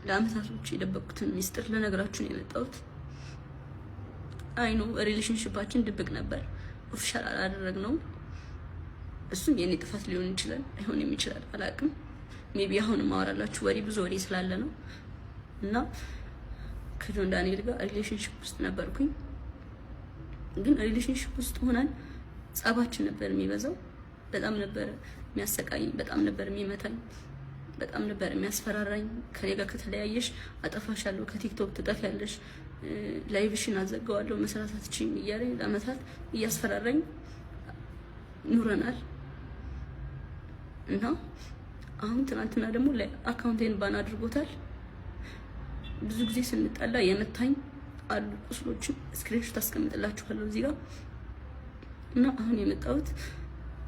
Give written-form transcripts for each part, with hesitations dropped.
ለአመታቶች የደበቁትን ሚስጥር ለነገራችሁ ነው የመጣሁት። አይኑ ሪሌሽንሺፓችን ድብቅ ነበር፣ ኦፊሻል አላደረግነውም። እሱም የኔ ጥፋት ሊሆን ይችላል፣ አይሆንም ይችላል፣ አላውቅም። ሜቢ አሁን ማወራላችሁ ወሬ ብዙ ወሬ ስላለ ነው። እና ከጆን ዳንኤል ጋር ሪሌሽንሺፕ ውስጥ ነበርኩኝ። ግን ሪሌሽንሺፕ ውስጥ ሆነን ጸባችን ነበር የሚበዛው። በጣም ነበር የሚያሰቃይኝ፣ በጣም ነበር የሚመታኝ፣ በጣም ነበር የሚያስፈራራኝ። ከኔ ጋር ከተለያየሽ አጠፋሻለሁ፣ ከቲክቶክ ትጠፊያለሽ፣ ላይቭሽን አዘጋዋለሁ፣ መስራት አትችይም እያለኝ ለአመታት እያስፈራራኝ ኑረናል። እና አሁን ትናንትና ደግሞ አካውንቴን ባን አድርጎታል። ብዙ ጊዜ ስንጣላ የመታኝ አሉ ቁስሎችን ስክሪንሾት አስቀምጥላችኋለሁ እዚህ ጋር። እና አሁን የመጣሁት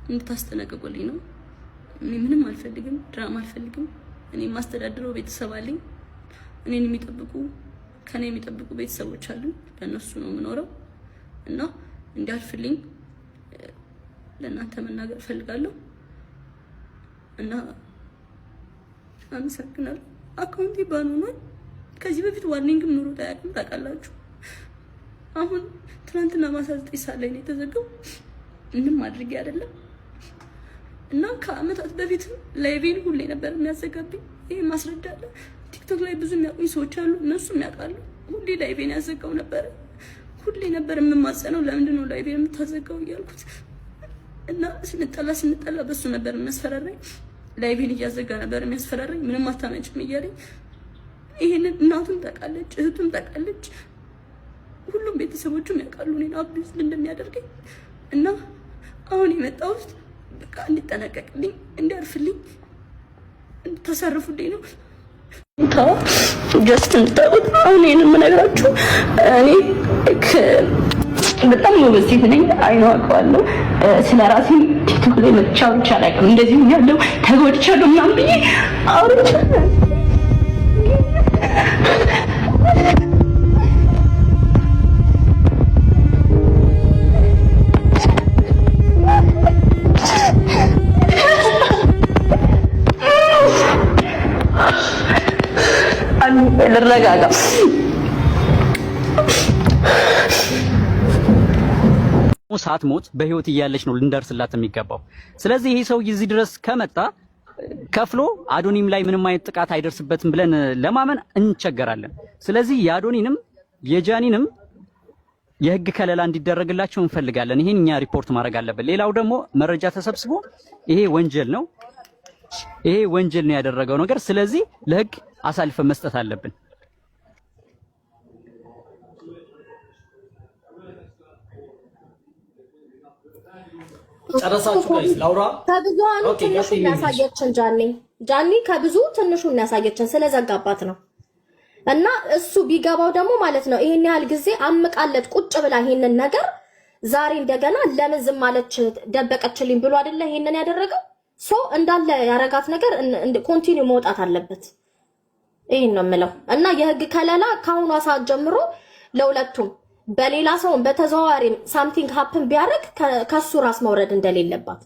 እንድታስጠነቅቁልኝ ነው። እኔ ምንም አልፈልግም፣ ድራማ አልፈልግም። እኔ የማስተዳድረው ቤተሰብ አለኝ። እኔን የሚጠብቁ ከኔ የሚጠብቁ ቤተሰቦች አሉ። ለነሱ ነው የምኖረው። እና እንዲያልፍልኝ ለእናንተ መናገር ፈልጋለሁ። እና አመሰግናለሁ። አካውንቴ ባን ሆኗል። ከዚህ በፊት ዋርኒንግም ኑሮት አያውቅም፣ ታውቃላችሁ። አሁን ትናንትና ማታ 9 ሰዓት ላይ ነው የተዘጋው። ምንም አድርጌ አይደለም። እና ከአመታት በፊት ላይቬን ሁሌ ነበር የሚያዘጋብኝ። ይሄ ማስረዳለ ቲክቶክ ላይ ብዙ የሚያውቁኝ ሰዎች አሉ፣ እነሱም ያውቃሉ። ሁሌ ላይቬን ያዘጋው ነበር። ሁሌ ነበር የምማጸነው፣ ለምንድን ነው ላይቬን የምታዘጋው እያልኩት። እና ስንጠላ በሱ ነበር የሚያስፈራራኝ። ላይቬን እያዘጋ ነበር የሚያስፈራራኝ። ምንም አታመጭም እያለኝ። ይሄንን እናቱም ታውቃለች፣ እህቱም ታውቃለች፣ ሁሉም ቤተሰቦቹም ያውቃሉ እኔን አቢዝ እንደሚያደርገኝ። እና አሁን የመጣሁት በቃ እንዲጠነቀቅልኝ፣ እንዲያርፍልኝ፣ እንድታሳርፉልኝ ነው። ታው ጀስት እንድታውቁት አሁን ይሄንን የምነግራችሁ እኔ በጣም ጎበዝ ሴት ነኝ። አይነው አውቀዋለሁ። ስለራሴ ቲክቶክ ላይ መጥቻ ብቻ አላውቅም። እንደዚህ ያለው ተጎድቻለሁ ምናምን ብዬ አውርቻለሁ። ልረጋጋ። ሳትሞት በህይወት እያለች ነው ልንደርስላት የሚገባው። ስለዚህ ይሄ ሰው እዚህ ድረስ ከመጣ ከፍሎ አዶኒም ላይ ምንም አይነት ጥቃት አይደርስበትም ብለን ለማመን እንቸገራለን። ስለዚህ የአዶኒንም የጃኒንም የህግ ከለላ እንዲደረግላቸው እንፈልጋለን። ይሄን እኛ ሪፖርት ማድረግ አለብን። ሌላው ደግሞ መረጃ ተሰብስቦ ይሄ ወንጀል ነው፣ ይሄ ወንጀል ነው ያደረገው ነገር። ስለዚህ ለህግ አሳልፈን መስጠት አለብን። ጨረሳችሁ ጋይስ? ላውራ ከብዙሃኑ ትንሹ እናሳየችን ጃኒ ከብዙ ትንሹ እናሳየችን ስለዘጋባት ነው። እና እሱ ቢገባው ደግሞ ማለት ነው ይሄን ያህል ጊዜ አምቃለት ቁጭ ብላ ይሄንን ነገር ዛሬ እንደገና ለምን ዝም አለች ደበቀችልኝ ብሎ አይደለ ይሄንን ያደረገው። ሶ እንዳለ ያረጋት ነገር ኮንቲኒው መውጣት አለበት። ይሄን ነው የምለው። እና የህግ ከለላ ካሁኗ ሰዓት ጀምሮ ለሁለቱም በሌላ ሰው በተዘዋዋሪ ሳምቲንግ ሃፕን ቢያደርግ ከሱ ራስ መውረድ እንደሌለባት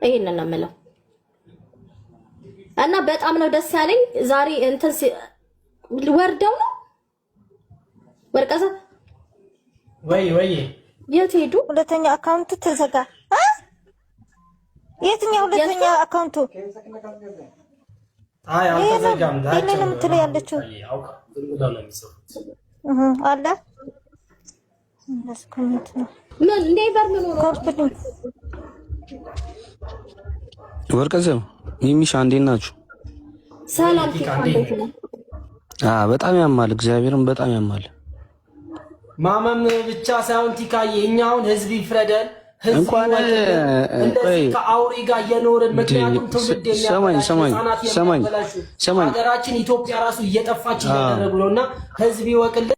ይሄን ነው የምለው። እና በጣም ነው ደስ ያለኝ ዛሬ እንትን ወርደው ነው ወርቀዘ ወይ የት ሄዱ? ሁለተኛ አካውንት ተዘጋ። የትኛው ሁለተኛ አካውንቱ? አይ አልተዘጋም። ዳቸው ምን ትለው ያለችው አለ ለስኩኝት ነው ምን ኔቨር ምን ሆኖ ወርቀዘም ሚሚሻ እንዴት ናችሁ? ሰላም ቲካንዴት በጣም ያማል፣ እግዚአብሔርን በጣም ያማል። ማመም ብቻ ሳይሆን ቲካዬ እኛውን ህዝብ ይፍረደን። እንኳን እንደዚህ ከአውሬ ጋር እየኖርን ምክንያቱም ትውልድ ሰማኝ ሀገራችን ኢትዮጵያ ራሱ እየጠፋች እያደረጉ ነውና ህዝብ ይወቅልን።